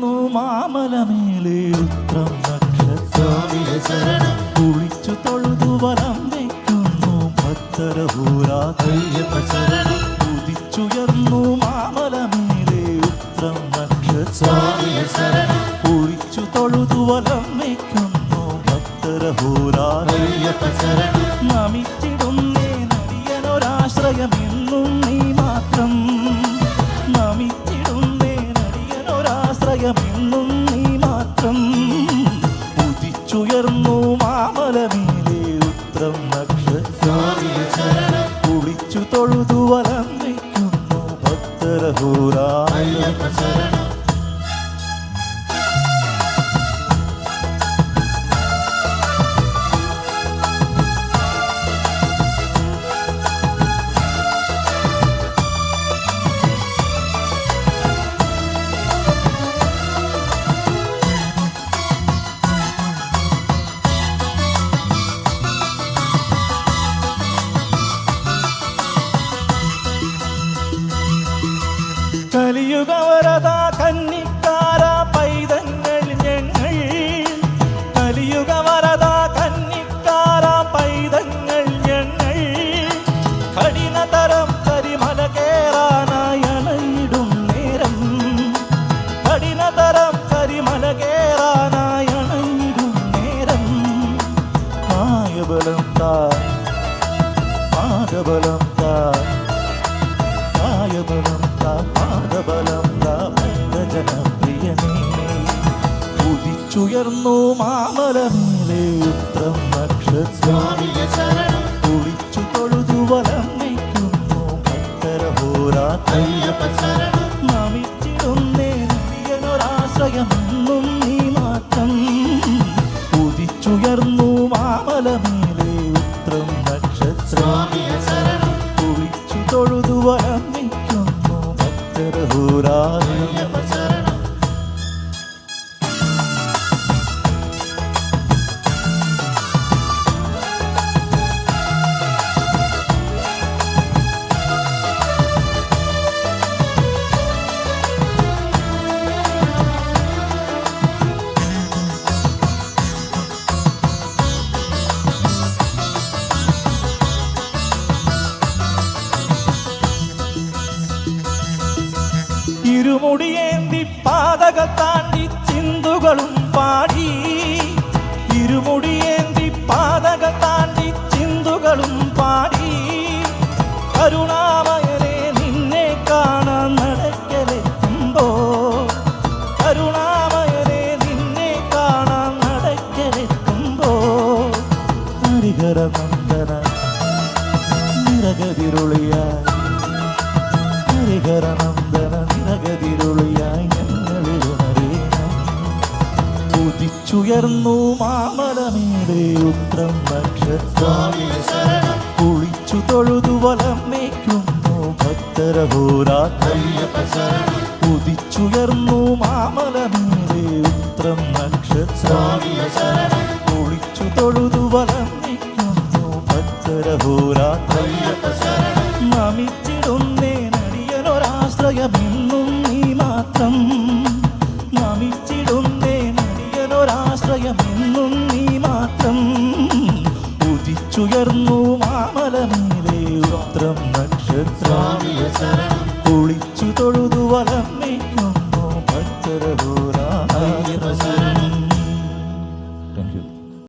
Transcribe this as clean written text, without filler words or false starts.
കുളിച്ചുയർന്നു മാമലമേലെ ഉത്രം നക്ഷത്രം കുളിച്ചു തൊഴുതു വലം വയ്ക്കുന്നു ഭക്തരഹൂരായ്യപ്പശരണം കുതിച്ചുയർന്നു മാമലമേലെ ഉത്രം നക്ഷത്രം കുളിച്ചു തൊഴുതു വലം വയ്ക്കുന്നു ഭക്തരഹൂരായ്യപ്പശരണം നമിച്ചിടുന്നേ നടിയനൊരാശ്രയമെന്നും നീ മാത്രം നമിച്ചിടുന്നേ നടിയനൊരാശ്രയമെന്നും നീ മാത്രം ഉദിച്ചുയർന്നു മാമലമേലെ ഉത്രം നക്ഷത്രം കുളിച്ചു തൊഴുതു വലം വയ്ക്കുന്നു ഭക്തരഹൂരായ്യപ്പശരണം കലിയുഗവരദ കന്നിക്കാര പൈതങ്ങൾ ഞങ്ങൾ കലിയുഗവരദ കന്നിക്കാര പൈതങ്ങൾ ഞങ്ങൾ കഠിനതരം കരിമല കേറാനായി അണയിടും നേരം കഠിനതരം കരിമല കേറാനായി അണയിടും നേരം കായബലം താ പാദബലം താ കായബലം പാദബലം ഭക്തജനപ്രിയനേ ഉദിച്ചുയർന്നു മാമലമേലെ ഉത്രം നക്ഷത്രം കുളിച്ചു തൊഴുതു വലം വയ്ക്കുന്നു ഭക്തരഹൂരായ്യപ്പശരണം നമിച്ചിടുന്നേ നടിയനൊരാശ്രയമെന്നും നീ മാത്രം ഉദിച്ചുയർന്നു മാമലമേലെ ഉത്രം നക്ഷത്രം കുളിച്ചു തൊഴുതു വലം വയ്ക്കുന്നു ഭക്തരഹൂരായ്യപ്പശരണം ഇരുമുടിയേന്തി പാതകൾ താണ്ടി ചിന്തുകളും പാടി ഇരുമുടിയേന്തി പാതകൾ താണ്ടി ചിന്തുകളും പാടി കരുണാമയനെ നിന്നെ കാണാൻ നടക്കലെത്തുമ്പോ കരുണാമയനെ നിന്നെ കാണാൻ നടക്കലെത്തുമ്പോ ഹരിഹര നന്ദന നിരഗതിരുളിയായി ഹരിഹരനന്ദന നിരഗതിരുളിയായി ഞങ്ങളിലുണരീണം ഉദിച്ചുയർന്നു മാമലമേലെ ഉത്രം നക്ഷത്രം കുളിച്ചു തൊഴുതു വലം വയ്ക്കുന്നു ഭക്തരഹൂരായ്യപ്പശരണം ഉദിച്ചുയർന്നു മാമലമേലെ ഉത്രം നക്ഷത്രം കുളിച്ചു തൊഴുതു വലം വയ്ക്കുന്നു ഭക്തരഹൂരായ്യപ്പശരണം നമിച്ചിടുന്നേ നടിയനൊരാശ്രയമെന്നും നീ മാത്രം നമിച്ചിടുന്നേ നടിയനൊരാശ്രയമെന്നും നീ മാത്രം ഉദിച്ചുയർന്നു മാമലമേലെ ഉത്രം നക്ഷത്രം കുളിച്ചു തൊഴുതു വലം വയ്ക്കുന്നു